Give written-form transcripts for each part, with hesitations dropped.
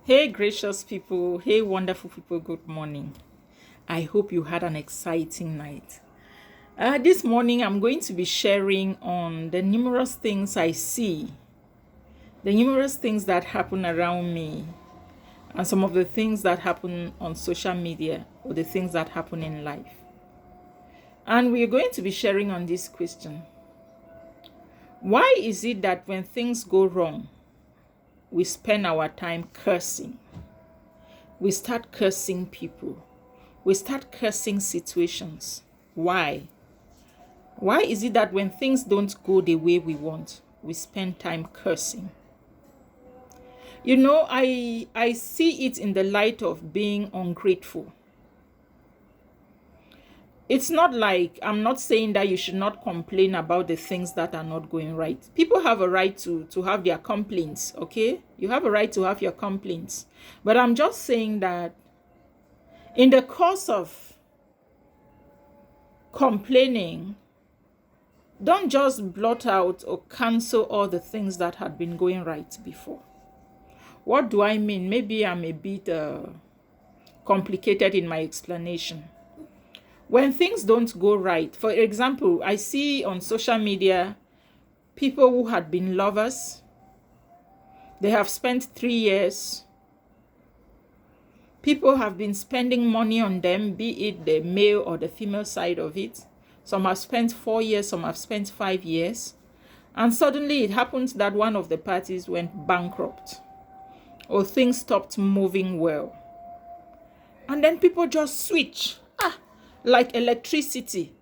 Hey, gracious people. Hey, wonderful people. Good morning. I hope you had an exciting night. This morning, I'm going to be sharing on the numerous things I see, the numerous things that happen around me, and some of the things that happen on social media or the things that happen in life. And we're going to be sharing on this question. Why is it that when things go wrong, we spend our time cursing? We start cursing people. We start cursing situations. Why? Why is it that when things don't go the way we want, we spend time cursing? You know, I see it in the light of being ungrateful. It's not like I'm not saying that you should not complain about the things that are not going right. People have a right to have their complaints, okay? You have a right to have your complaints. But I'm just saying that in the course of complaining, don't just blot out or cancel all the things that had been going right before. What do I mean? Maybe I'm a bit complicated in my explanation. When things don't go right, for example, I see on social media people who had been lovers. They have spent 3 years. People have been spending money on them, be it the male or the female side of it. Some have spent 4 years, some have spent 5 years. And suddenly it happens that one of the parties went bankrupt or things stopped moving well. And then people just switch, like electricity,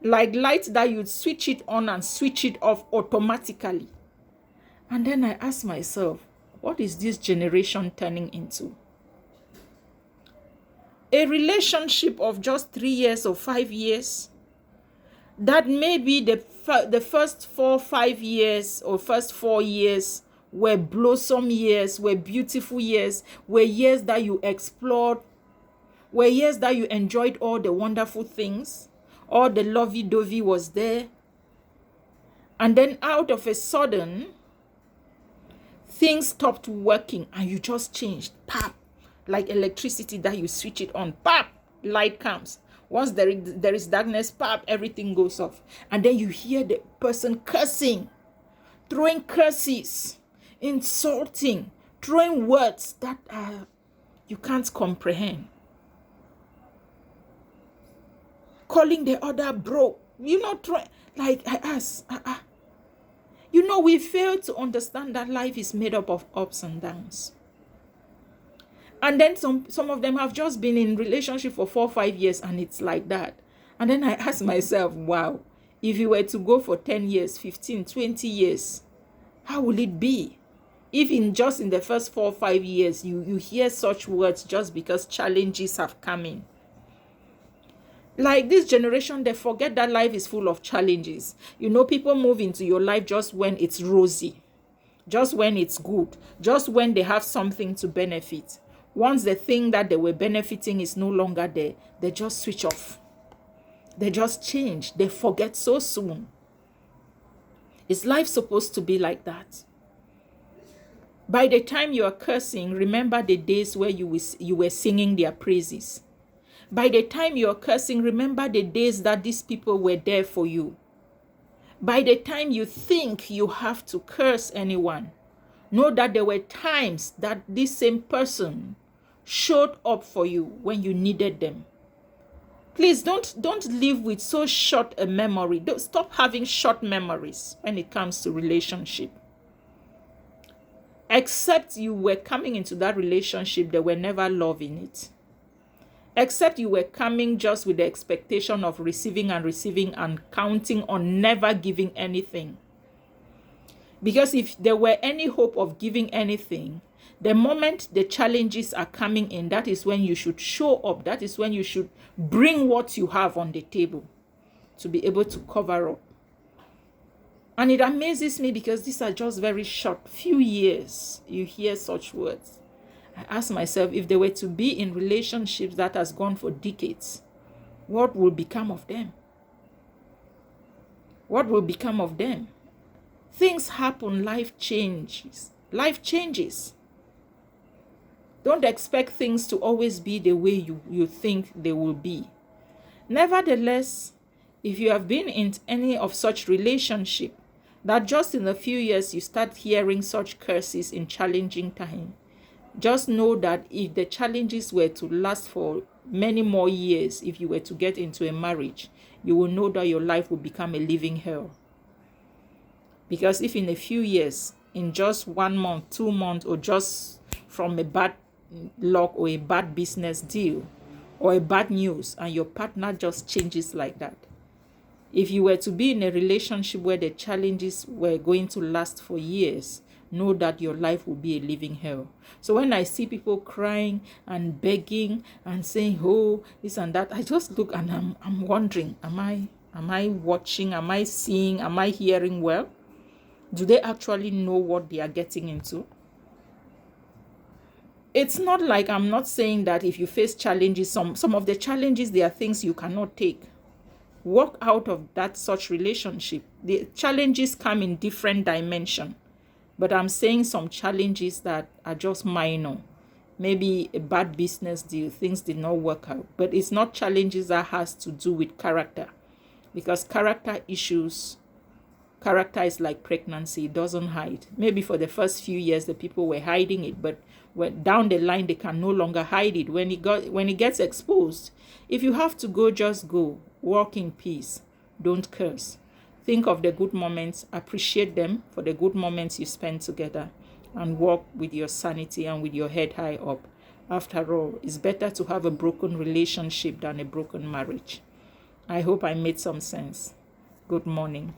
like light that you'd switch it on and switch it off automatically. And then I ask myself, what is this generation turning into? A relationship of just 3 years or 5 years, that maybe the first 4, 5 years or first 4 years were blossom years, were beautiful years, were years that you explored, were years that you enjoyed all the wonderful things, all the lovey-dovey was there. And then out of a sudden, things stopped working and you just changed. Pap, like electricity that you switch it on. Pap, light comes. Once there is darkness, pap, everything goes off. And then you hear the person cursing, throwing curses, insulting, throwing words that you can't comprehend. Calling the other bro. Like I ask, we fail to understand that life is made up of ups and downs. And then some of them have just been in relationship for 4 or 5 years and it's like that. And then I ask myself, wow, if you were to go for 10 years, 15, 20 years, how will it be? If in the first 4 or 5 years, you hear such words just because challenges have come in. Like this generation, they forget that life is full of challenges. People move into your life just when it's rosy, just when it's good, just when they have something to benefit. Once the thing that they were benefiting is no longer there, they just switch off. They just change. They forget so soon. Is life supposed to be like that? By the time you are cursing, remember the days where you were singing their praises. By the time you are cursing, remember the days that these people were there for you. By the time you think you have to curse anyone, know that there were times that this same person showed up for you when you needed them. Please don't live with so short a memory. Don't stop having short memories when it comes to relationship. Except you were coming into that relationship, there were never love in it. Except you were coming just with the expectation of receiving and counting on never giving anything. Because if there were any hope of giving anything, the moment the challenges are coming in, that is when you should show up. That is when you should bring what you have on the table to be able to cover up. And it amazes me because these are just very short, few years you hear such words. I ask myself, if they were to be in relationships that has gone for decades, what will become of them? What will become of them? Things happen, life changes. Life changes. Don't expect things to always be the way you think they will be. Nevertheless, if you have been in any of such relationship, that just in a few years you start hearing such curses in challenging time, just know that if the challenges were to last for many more years, if you were to get into a marriage, you will know that your life will become a living hell. Because if in a few years, in just 1 month, 2 months, or just from a bad luck or a bad business deal or a bad news, and your partner just changes like that, if you were to be in a relationship where the challenges were going to last for years, know that your life will be a living hell. So when I see people crying and begging and saying, oh, this and that, I just look and I'm wondering, am I watching? Am I seeing? Am I hearing well? Do they actually know what they are getting into? It's not like I'm not saying that if you face challenges, some of the challenges, they are things you cannot take. Walk out of that such relationship. The challenges come in different dimension, but I'm saying some challenges that are just minor. Maybe a bad business deal, things did not work out, but it's not challenges that has to do with character, because character issues, character is like pregnancy, it doesn't hide. Maybe for the first few years the people were hiding it, but when down the line they can no longer hide it. When it gets exposed, if you have to go, just go. Walk in peace. Don't curse. Think of the good moments, appreciate them for the good moments you spend together, and walk with your sanity and with your head high up. After all, it's better to have a broken relationship than a broken marriage. I hope I made some sense. Good morning.